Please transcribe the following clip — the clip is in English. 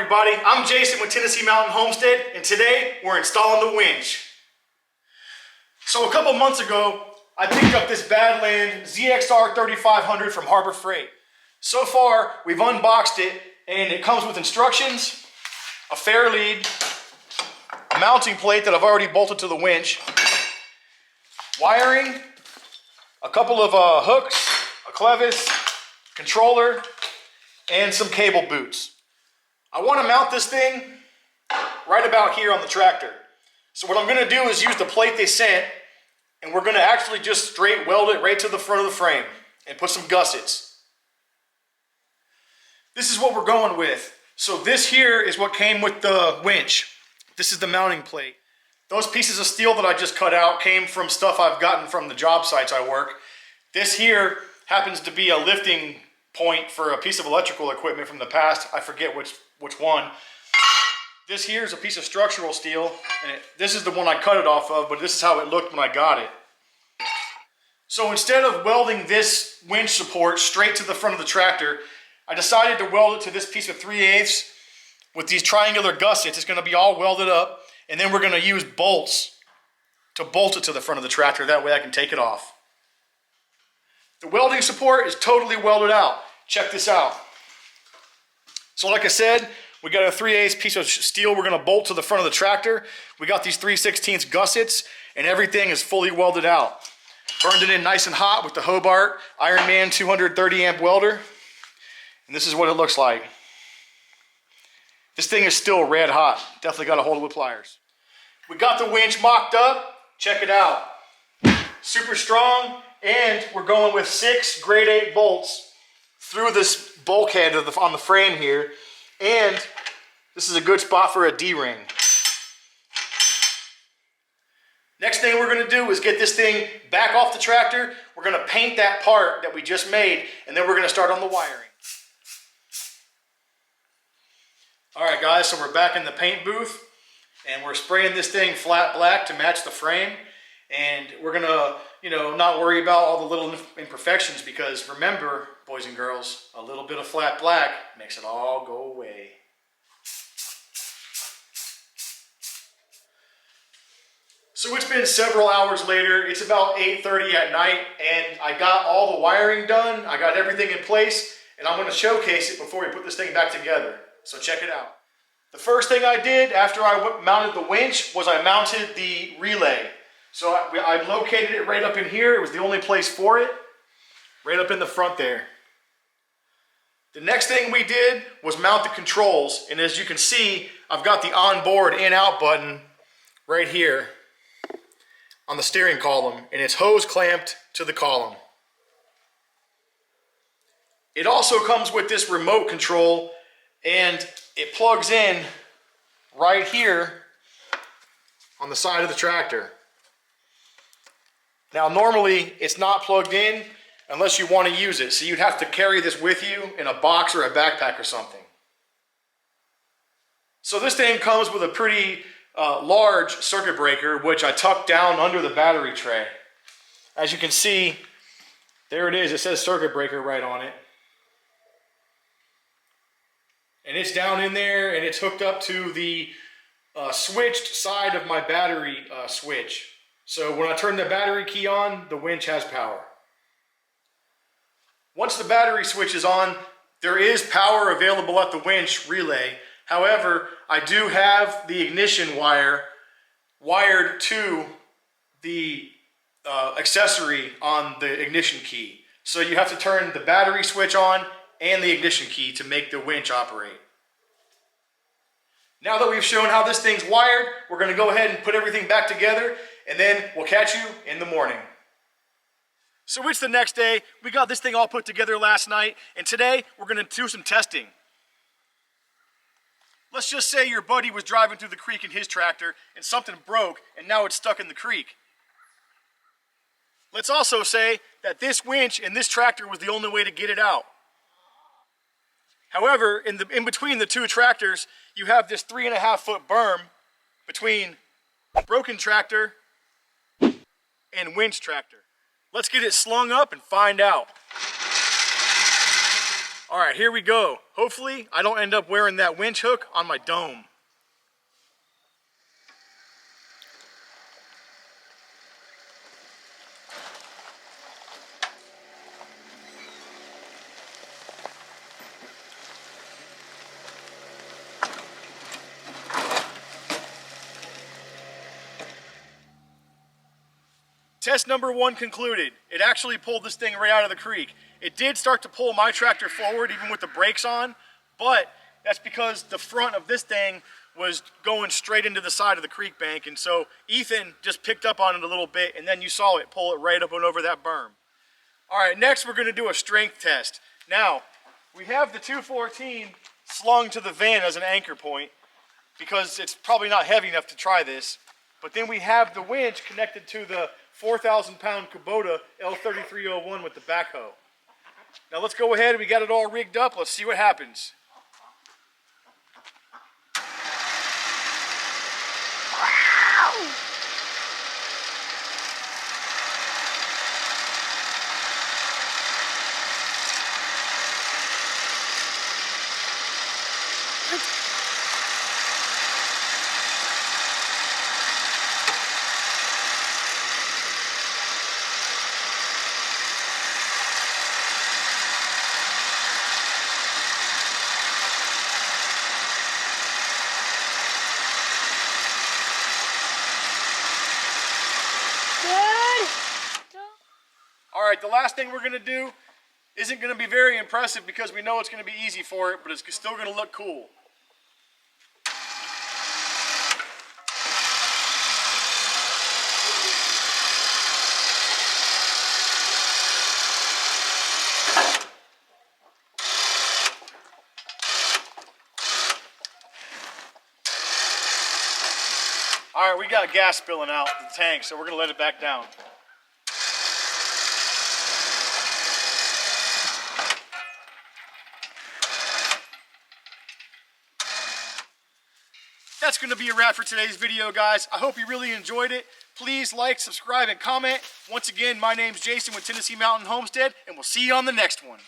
everybody, I'm Jason with Tennessee Mountain Homestead, and today we're installing the winch. So a couple months ago, I picked up this Badland ZXR 3500 from Harbor Freight. So far, we've unboxed it, and it comes with instructions, a fair lead, a mounting plate that I've already bolted to the winch, wiring, a couple of hooks, a clevis, controller, and some cable boots. I want to mount this thing right about here on the tractor. So what I'm going to do is use the plate they sent, and we're going to actually just straight weld it right to the front of the frame and put some gussets. This is what we're going with. So this here is what came with the winch. This is the mounting plate. Those pieces of steel that I just cut out came from stuff I've gotten from the job sites I work. This here happens to be a lifting point for a piece of electrical equipment from the past. I forget which one. This here is a piece of structural steel, and this is the one I cut it off of, but this is how it looked when I got it. So instead of welding this winch support straight to the front of the tractor, I decided to weld it to this piece of 3/8 with these triangular gussets. It's going to be all welded up, and then we're going to use bolts to bolt it to the front of the tractor. That way I can take it off. The welding support is totally welded out. Check this out. So like I said, we got a 3/8 piece of steel we're going to bolt to the front of the tractor. We got these 3/16 gussets, and everything is fully welded out. Burned it in nice and hot with the Hobart Ironman 230 amp welder. And this is what it looks like. This thing is still red hot. Definitely got to hold it with pliers. We got the winch mocked up. Check it out. Super strong, and we're going with 6 grade 8 bolts through this bulkhead on the frame here. And this is a good spot for a D-ring. Next thing we're going to do is get this thing back off the tractor. We're going to paint that part that we just made, and then we're going to start on the wiring. Alright guys, so we're back in the paint booth, and we're spraying this thing flat black to match the frame. And we're going to, not worry about all the little imperfections, because remember, boys and girls, a little bit of flat black makes it all go away. So it's been several hours later. It's about 8:30 at night, and I got all the wiring done. I got everything in place, and I'm going to showcase it before we put this thing back together. So check it out. The first thing I did after I mounted the winch was I mounted the relay. So I located it right up in here. It was the only place for it, right up in the front there. The next thing we did was mount the controls. And as you can see, I've got the onboard in-out button right here on the steering column, and it's hose clamped to the column. It also comes with this remote control, and it plugs in right here on the side of the tractor. Now normally it's not plugged in unless you want to use it, so you'd have to carry this with you in a box or a backpack or something. So this thing comes with a pretty large circuit breaker, which I tucked down under the battery tray. As you can see, there it is. It says circuit breaker right on it. And it's down in there, and it's hooked up to the switched side of my battery switch. So when I turn the battery key on, the winch has power. Once the battery switch is on, there is power available at the winch relay. However, I do have the ignition wire wired to the accessory on the ignition key. So you have to turn the battery switch on and the ignition key to make the winch operate. Now that we've shown how this thing's wired, we're going to go ahead and put everything back together, and then we'll catch you in the morning. So it's the next day. We got this thing all put together last night, and today we're going to do some testing. Let's just say your buddy was driving through the creek in his tractor and something broke, and now it's stuck in the creek. Let's also say that this winch and this tractor was the only way to get it out. However, in between the two tractors, you have this 3.5 foot berm between broken tractor and winch tractor. Let's get it slung up and find out. All right, here we go. Hopefully I don't end up wearing that winch hook on my dome. Test number 1 concluded. It actually pulled this thing right out of the creek. It did start to pull my tractor forward even with the brakes on, but that's because the front of this thing was going straight into the side of the creek bank, and so Ethan just picked up on it a little bit, and then you saw it pull it right up and over that berm. All right, next we're going to do a strength test. Now, we have the 214 slung to the van as an anchor point because it's probably not heavy enough to try this, but then we have the winch connected to the 4,000-pound Kubota L3301 with the backhoe. Now let's go ahead, we got it all rigged up, let's see what happens. All right, the last thing we're going to do isn't going to be very impressive because we know it's going to be easy for it, but it's still going to look cool. All right, we got gas spilling out the tank, so we're going to let it back down. That's going to be a wrap for today's video, guys. I hope you really enjoyed it. Please like, subscribe, and comment. Once again, my name's Jason with Tennessee Mountain Homestead, and we'll see you on the next one.